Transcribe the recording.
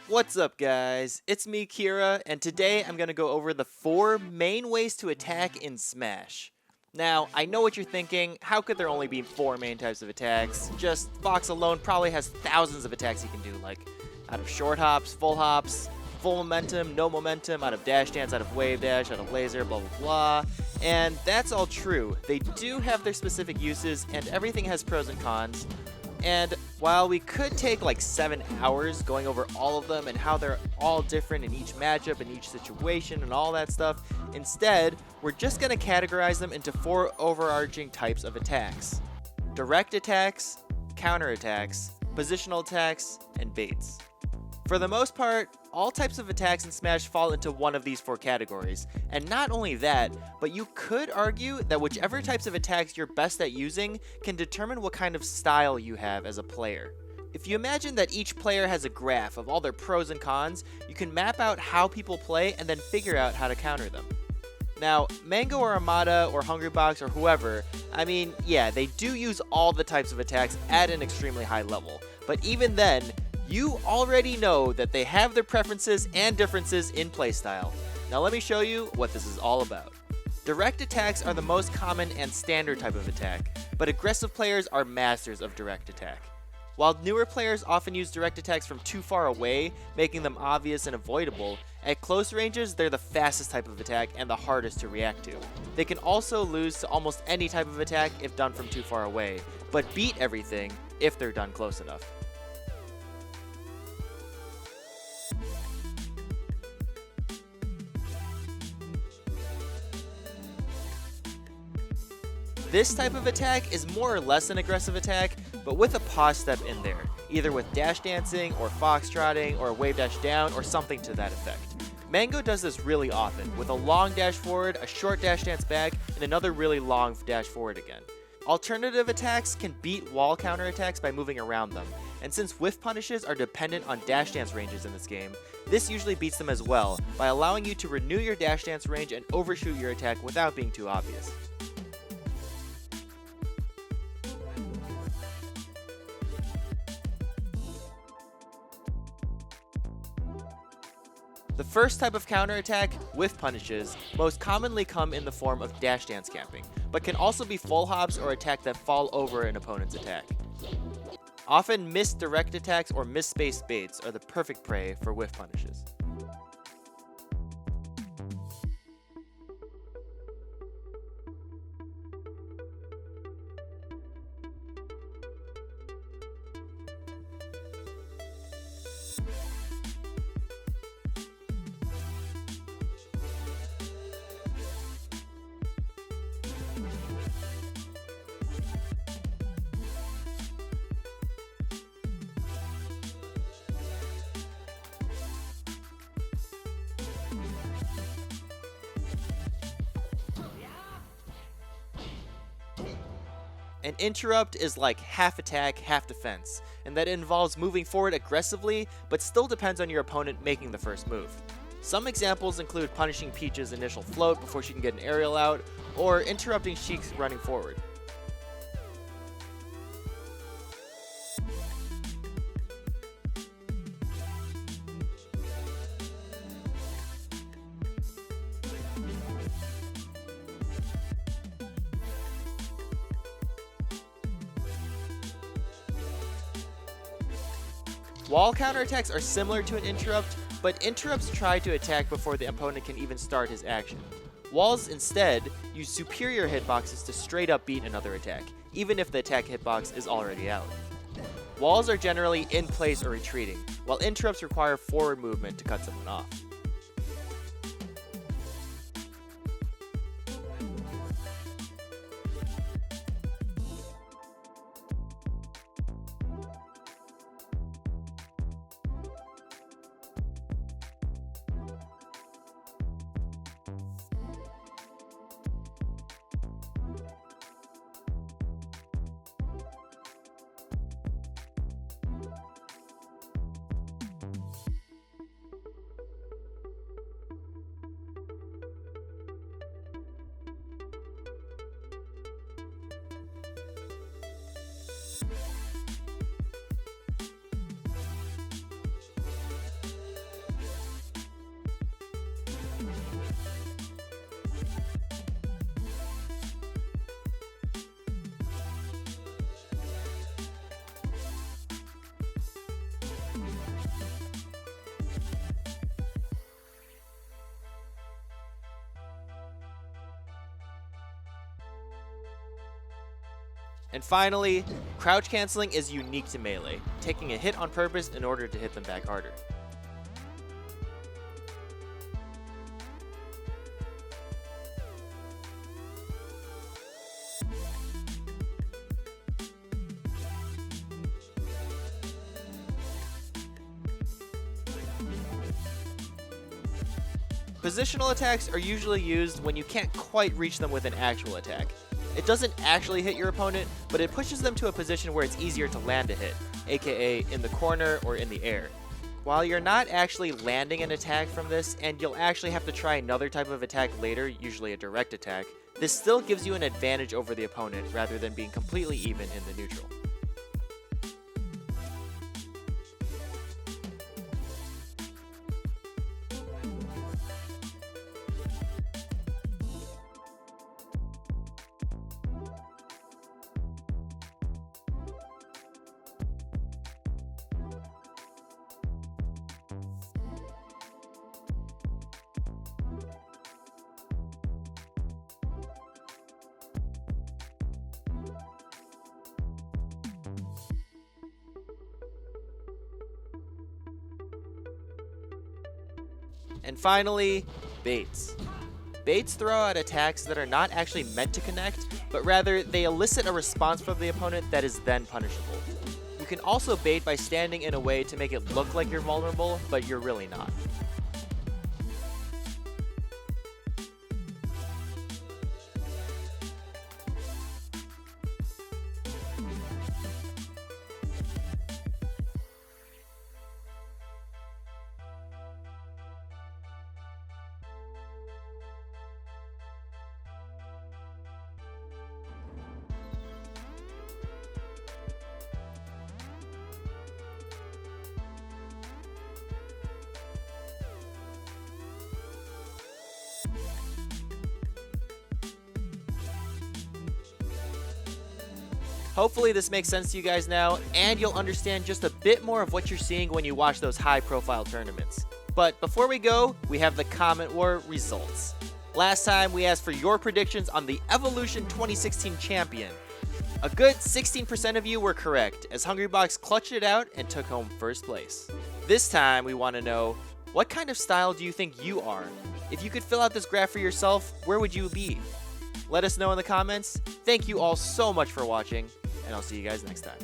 What's up, guys? It's me, Kira, and today I'm going to go over the 4 main ways to attack in Smash. Now, I know what you're thinking, how could there only be 4 main types of attacks? Just Fox alone probably has thousands of attacks he can do, like out of short hops, full momentum, no momentum, out of dash dance, out of wave dash, out of laser, blah blah blah. And that's all true. They do have their specific uses, and everything has pros and cons. And while we could take like 7 hours going over all of them and how they're all different in each matchup and each situation and all that stuff, instead, we're just going to categorize them into 4 overarching types of attacks: direct attacks, counter attacks, positional attacks, and baits. For the most part, all types of attacks in Smash fall into one of these 4 categories, and not only that, but you could argue that whichever types of attacks you're best at using can determine what kind of style you have as a player. If you imagine that each player has a graph of all their pros and cons, you can map out how people play and then figure out how to counter them. Now, Mango or Armada or Hungrybox or whoever, I mean, yeah, they do use all the types of attacks at an extremely high level, but even then, you already know that they have their preferences and differences in playstyle. Now let me show you what this is all about. Direct attacks are the most common and standard type of attack, but aggressive players are masters of direct attack. While newer players often use direct attacks from too far away, making them obvious and avoidable, at close ranges they're the fastest type of attack and the hardest to react to. They can also lose to almost any type of attack if done from too far away, but beat everything if they're done close enough. This type of attack is more or less an aggressive attack, but with a pause step in there, either with dash dancing or foxtrotting or wave dash down or something to that effect. Mango does this really often, with a long dash forward, a short dash dance back, and another really long dash forward again. Alternative attacks can beat wall counter attacks by moving around them, and since whiff punishes are dependent on dash dance ranges in this game, this usually beats them as well by allowing you to renew your dash dance range and overshoot your attack without being too obvious. The first type of counterattack, whiff punishes, most commonly come in the form of dash dance camping, but can also be full hops or attack that fall over an opponent's attack. Often missed direct attacks or misspaced baits are the perfect prey for whiff punishes. An interrupt is like half attack, half defense, and that it involves moving forward aggressively, but still depends on your opponent making the first move. Some examples include punishing Peach's initial float before she can get an aerial out, or interrupting Sheik's running forward. Wall counterattacks are similar to an interrupt, but interrupts try to attack before the opponent can even start his action. Walls, instead, use superior hitboxes to straight up beat another attack, even if the attack hitbox is already out. Walls are generally in place or retreating, while interrupts require forward movement to cut someone off. And finally, crouch canceling is unique to melee, taking a hit on purpose in order to hit them back harder. Positional attacks are usually used when you can't quite reach them with an actual attack. It doesn't actually hit your opponent, but it pushes them to a position where it's easier to land a hit, aka in the corner or in the air. While you're not actually landing an attack from this, and you'll actually have to try another type of attack later, usually a direct attack, this still gives you an advantage over the opponent rather than being completely even in the neutral. And finally, baits. Baits throw out attacks that are not actually meant to connect, but rather they elicit a response from the opponent that is then punishable. You can also bait by standing in a way to make it look like you're vulnerable, but you're really not. Hopefully this makes sense to you guys now, and you'll understand just a bit more of what you're seeing when you watch those high-profile tournaments. But before we go, we have the Comment War results. Last time, we asked for your predictions on the Evolution 2016 champion. A good 16% of you were correct, as Hungrybox clutched it out and took home first place. This time, we want to know, what kind of style do you think you are? If you could fill out this graph for yourself, where would you be? Let us know in the comments. Thank you all so much for watching, and I'll see you guys next time.